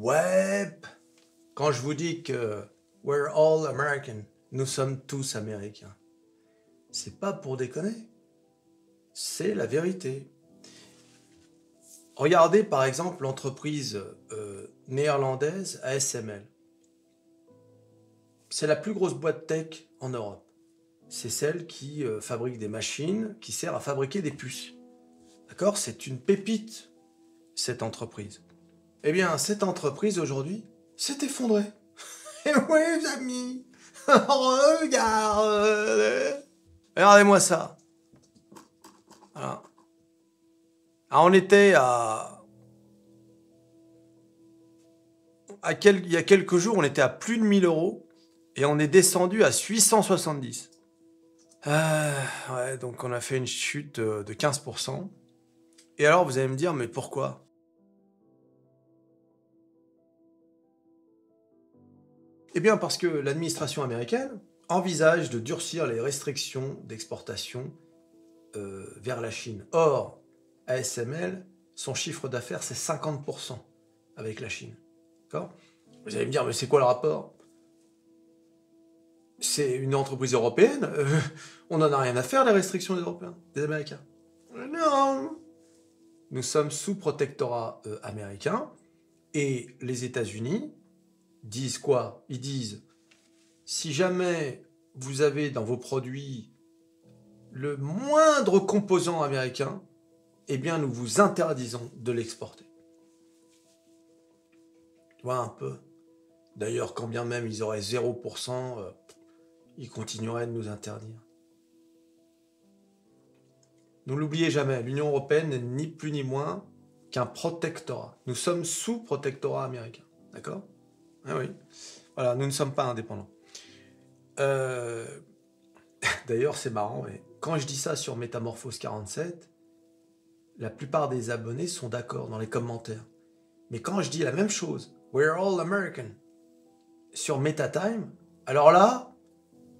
Ouais, quand je vous dis que we're all American, nous sommes tous américains, c'est pas pour déconner, c'est la vérité. Regardez par exemple l'entreprise néerlandaise ASML. C'est la plus grosse boîte tech en Europe. C'est celle qui fabrique des machines qui sert à fabriquer des puces. D'accord? C'est une pépite, cette entreprise. Eh bien, cette entreprise aujourd'hui s'est effondrée. Et oui, les amis, regardez-moi ça. Voilà. Alors, on était il y a quelques jours, on était à plus de 1000 euros et on est descendu à 870. Ouais, donc on a fait une chute de 15%. Et alors, vous allez me dire, mais pourquoi? Eh bien, parce que l'administration américaine envisage de durcir les restrictions d'exportation vers la Chine. Or, ASML, son chiffre d'affaires, c'est 50% avec la Chine. D'accord? Vous allez me dire, mais c'est quoi le rapport? C'est une entreprise européenne, on n'en a rien à faire des restrictions des Européens, des Américains. Non. Nous sommes sous protectorat américain, et les États-Unis disent quoi? Ils disent, si jamais vous avez dans vos produits le moindre composant américain, eh bien nous vous interdisons de l'exporter. Tu vois un peu? D'ailleurs, quand bien même ils auraient 0%, ils continueraient de nous interdire. Ne l'oubliez jamais, l'Union européenne n'est ni plus ni moins qu'un protectorat. Nous sommes sous protectorat américain. D'accord? Ah oui. Voilà, nous ne sommes pas indépendants. D'ailleurs, c'est marrant, mais quand je dis ça sur Métamorphose 47, la plupart des abonnés sont d'accord dans les commentaires. Mais quand je dis la même chose, we're all American, sur MetaTime, alors là,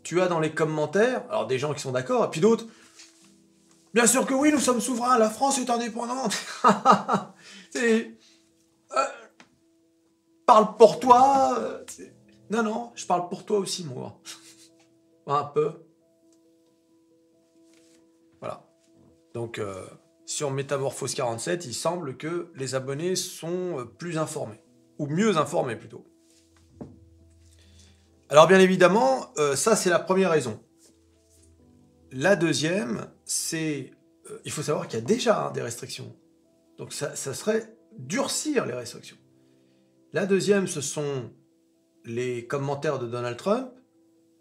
tu as dans les commentaires, alors des gens qui sont d'accord, et puis d'autres, bien sûr que oui, nous sommes souverains, la France est indépendante. Parle pour toi. Non, non, je parle pour toi aussi, moi. Un peu. Voilà. Donc, sur Métamorphose 47, il semble que les abonnés sont plus informés. Ou mieux informés, plutôt. Alors, bien évidemment, ça, c'est la première raison. La deuxième, c'est... il faut savoir qu'il y a déjà des restrictions. Donc, ça serait durcir les restrictions. La deuxième, ce sont les commentaires de Donald Trump.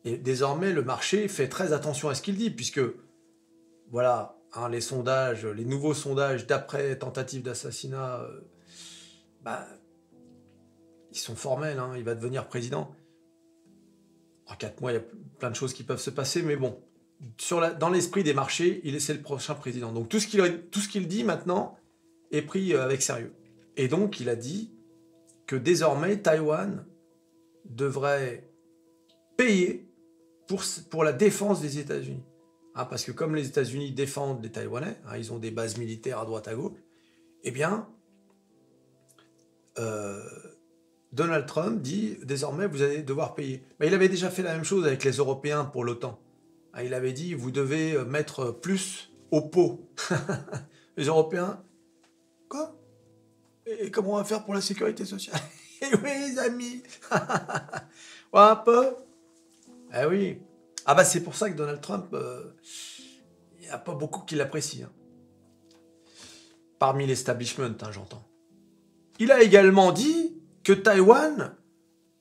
Et désormais, le marché fait très attention à ce qu'il dit, puisque, voilà, hein, les sondages, les nouveaux sondages d'après tentative d'assassinat, ils sont formels, hein, il va devenir président. En 4 mois, il y a plein de choses qui peuvent se passer, mais bon, dans l'esprit des marchés, c'est le prochain président. Donc tout ce qu'il dit maintenant est pris avec sérieux. Et donc, il a dit que désormais, Taïwan devrait payer pour la défense des États-Unis. Hein, parce que comme les États-Unis défendent les Taïwanais, hein, ils ont des bases militaires à droite à gauche, eh bien, Donald Trump dit désormais vous allez devoir payer. Mais il avait déjà fait la même chose avec les Européens pour l'OTAN. Hein, il avait dit vous devez mettre plus au pot. Les Européens, quoi? Et comment on va faire pour la sécurité sociale? Eh oui, les amis. Ouais, un peu. Eh oui. Ah bah c'est pour ça que Donald Trump, il n'y a pas beaucoup qui l'apprécient. Hein. Parmi l'establishment, hein, j'entends. Il a également dit que Taïwan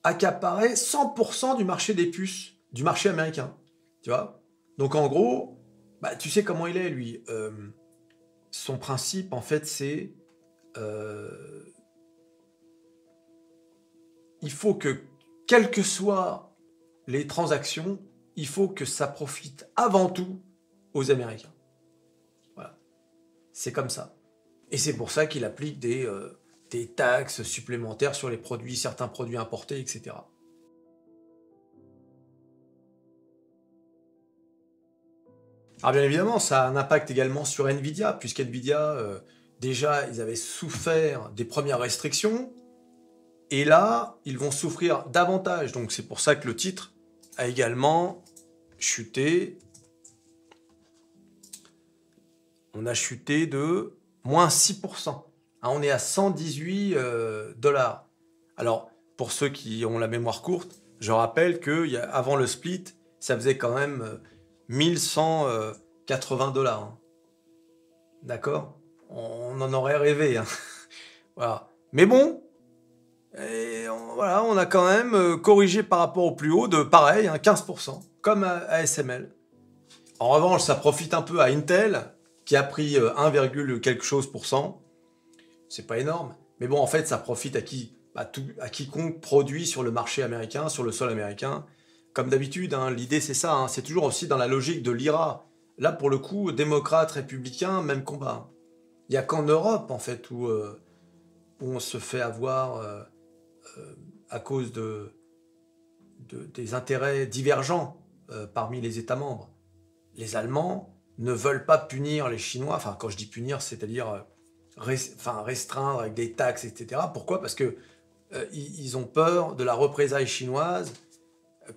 accaparait 100% du marché des puces, du marché américain. Tu vois? Donc en gros, bah, tu sais comment il est, lui. Son principe, en fait, c'est... il faut que, quelles que soient les transactions, il faut que ça profite avant tout aux Américains. Voilà. C'est comme ça. Et c'est pour ça qu'il applique des taxes supplémentaires sur les produits, certains produits importés, etc. Alors bien évidemment, ça a un impact également sur Nvidia, puisqu'Nvidia, déjà, ils avaient souffert des premières restrictions. Et là, ils vont souffrir davantage. Donc c'est pour ça que le titre a également chuté. On a chuté de moins 6%. Hein, on est à 118 dollars. Alors, pour ceux qui ont la mémoire courte, je rappelle qu'avant le split, ça faisait quand même 1180 dollars. Hein. D'accord? On en aurait rêvé. Hein. Voilà. Mais bon, voilà, on a quand même corrigé par rapport au plus haut de pareil, hein, 15%, comme à SML. En revanche, ça profite un peu à Intel, qui a pris 1, quelque chose pour cent. C'est pas énorme. Mais bon, en fait, ça profite à qui? À quiconque produit sur le marché américain, sur le sol américain. Comme d'habitude, hein, l'idée c'est ça. Hein, c'est toujours aussi dans la logique de l'IRA. Là, pour le coup, démocrates, républicains, même combat. Il n'y a qu'en Europe, en fait, où on se fait avoir à cause des intérêts divergents parmi les États membres. Les Allemands ne veulent pas punir les Chinois. Enfin, quand je dis punir, c'est-à-dire restreindre avec des taxes, etc. Pourquoi? Parce que ils ont peur de la représaille chinoise,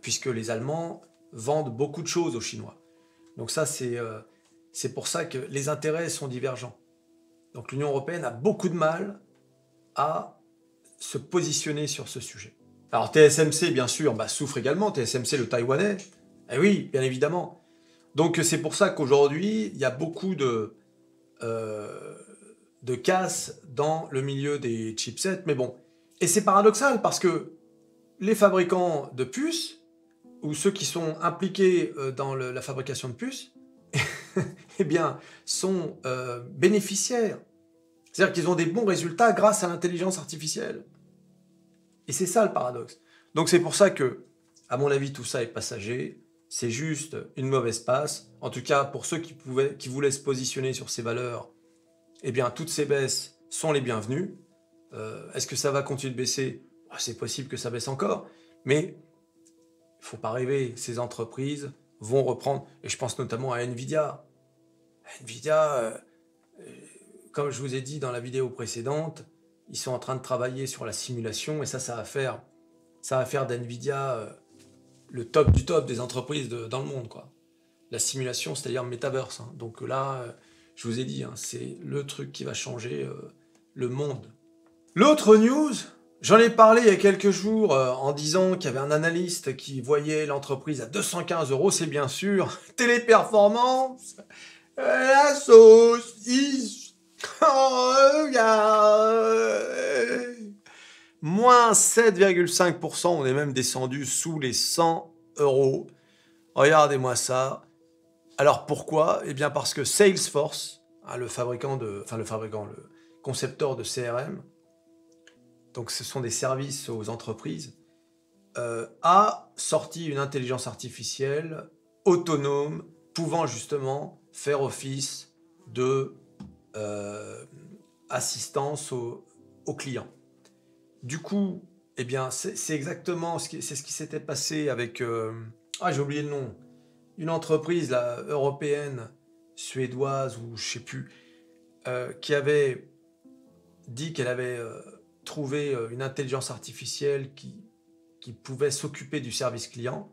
puisque les Allemands vendent beaucoup de choses aux Chinois. Donc ça, c'est pour ça que les intérêts sont divergents. Donc l'Union européenne a beaucoup de mal à se positionner sur ce sujet. Alors TSMC, bien sûr, souffre également. TSMC, le Taïwanais. Eh oui, bien évidemment. Donc c'est pour ça qu'aujourd'hui, il y a beaucoup de casse dans le milieu des chipsets. Mais bon, et c'est paradoxal parce que les fabricants de puces, ou ceux qui sont impliqués dans la fabrication de puces, eh bien, sont bénéficiaires. C'est-à-dire qu'ils ont des bons résultats grâce à l'intelligence artificielle. Et c'est ça le paradoxe. Donc c'est pour ça que, à mon avis, tout ça est passager. C'est juste une mauvaise passe. En tout cas, pour ceux qui voulaient se positionner sur ces valeurs, eh bien, toutes ces baisses sont les bienvenues. Est-ce que ça va continuer de baisser? C'est possible que ça baisse encore. Mais il ne faut pas rêver. Ces entreprises vont reprendre. Et je pense notamment à Nvidia. Nvidia, comme je vous ai dit dans la vidéo précédente, ils sont en train de travailler sur la simulation. Et ça va faire d'Nvidia le top du top des entreprises dans le monde, quoi. La simulation, c'est-à-dire Metaverse. Hein. Donc là, je vous ai dit, hein, c'est le truc qui va changer le monde. L'autre news, j'en ai parlé il y a quelques jours en disant qu'il y avait un analyste qui voyait l'entreprise à 215 €, c'est bien sûr Téléperformance, la sauce, oh, moins 7,5%, on est même descendu sous les 100 €. Regardez-moi ça. Alors pourquoi? Eh bien parce que Salesforce, hein, le concepteur de CRM, donc ce sont des services aux entreprises, a sorti une intelligence artificielle autonome pouvant justement faire office de assistance aux clients. Du coup, eh bien, c'est exactement ce qui s'était passé avec... j'ai oublié le nom. Une entreprise là, européenne, suédoise ou je sais plus, qui avait dit qu'elle avait trouvé une intelligence artificielle qui pouvait s'occuper du service client,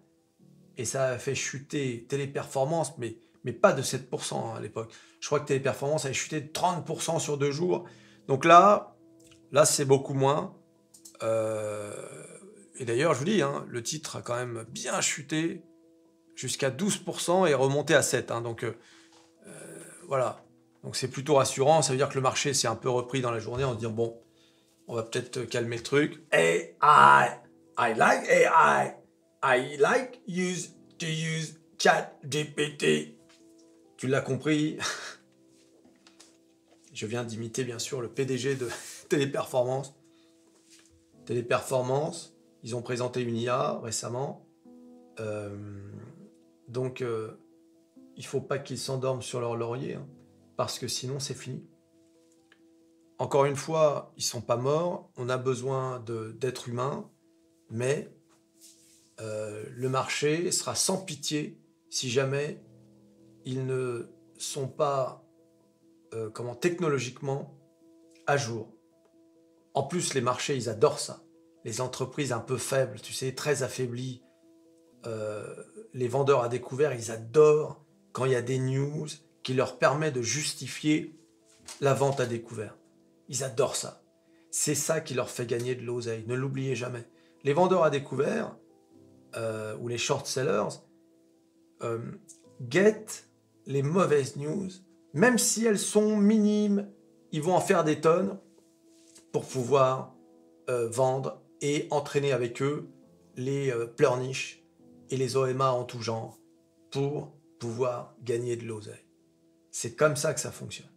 et ça a fait chuter Téléperformance, mais pas de 7% à l'époque. Je crois que Téléperformance avait chuté de 30% sur 2 jours. Donc là c'est beaucoup moins. Et d'ailleurs, je vous dis, hein, le titre a quand même bien chuté jusqu'à 12% et remonté à 7%. Hein, donc voilà. Donc c'est plutôt rassurant. Ça veut dire que le marché s'est un peu repris dans la journée en se disant, bon, on va peut-être calmer le truc. AI, I like AI. I like to use ChatGPT. Tu l'as compris. Je viens d'imiter bien sûr le PDG de Téléperformance. Téléperformance, ils ont présenté une IA récemment. Donc, il ne faut pas qu'ils s'endorment sur leur laurier, hein, parce que sinon, c'est fini. Encore une fois, ils ne sont pas morts. On a besoin d'êtres humains, mais le marché sera sans pitié si jamais ils ne sont pas technologiquement à jour. En plus, les marchés, ils adorent ça. les entreprises un peu faibles, tu sais, très affaiblies, les vendeurs à découvert, ils adorent quand il y a des news qui leur permettent de justifier la vente à découvert. Ils adorent ça. C'est ça qui leur fait gagner de l'oseille. Ne l'oubliez jamais. Les vendeurs à découvert, ou les short sellers, guettent les mauvaises news, même si elles sont minimes, ils vont en faire des tonnes pour pouvoir vendre et entraîner avec eux les pleurniches et les OMA en tout genre pour pouvoir gagner de l'oseille. C'est comme ça que ça fonctionne.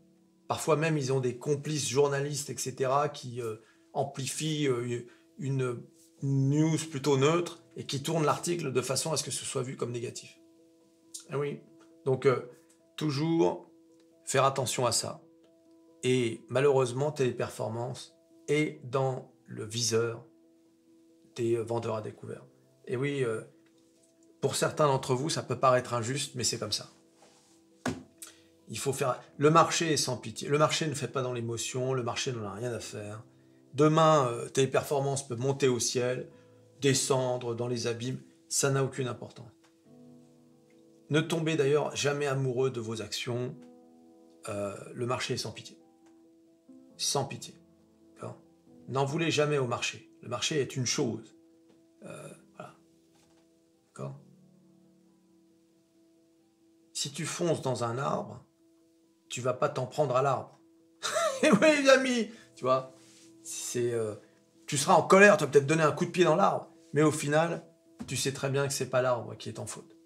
Parfois même, ils ont des complices journalistes, etc., qui amplifient une news plutôt neutre et qui tournent l'article de façon à ce que ce soit vu comme négatif. Ah oui. Donc, toujours faire attention à ça. Et malheureusement, Téléperformance est dans le viseur des vendeurs à découvert. Et oui, pour certains d'entre vous, ça peut paraître injuste, mais c'est comme ça. Il faut faire... Le marché est sans pitié. Le marché ne fait pas dans l'émotion, le marché n'en a rien à faire. Demain, Téléperformance peut monter au ciel, descendre dans les abîmes, ça n'a aucune importance. Ne tombez d'ailleurs jamais amoureux de vos actions. Le marché est sans pitié. Sans pitié. N'en voulez jamais au marché. Le marché est une chose. Voilà. D'accord ? Si tu fonces dans un arbre, tu vas pas t'en prendre à l'arbre. Et oui, les amis, tu vois, tu seras en colère, tu vas peut-être donner un coup de pied dans l'arbre, mais au final, tu sais très bien que c'est pas l'arbre qui est en faute.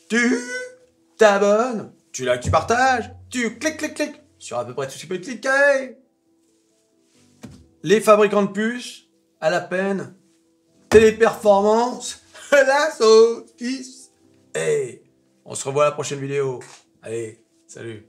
Tu t'abonnes, tu likes, tu partages, tu cliques sur à peu près tout ce qui peut cliquer. Les fabricants de puces, à la peine, Téléperformance, la saucisse. Et on se revoit à la prochaine vidéo. Allez, salut.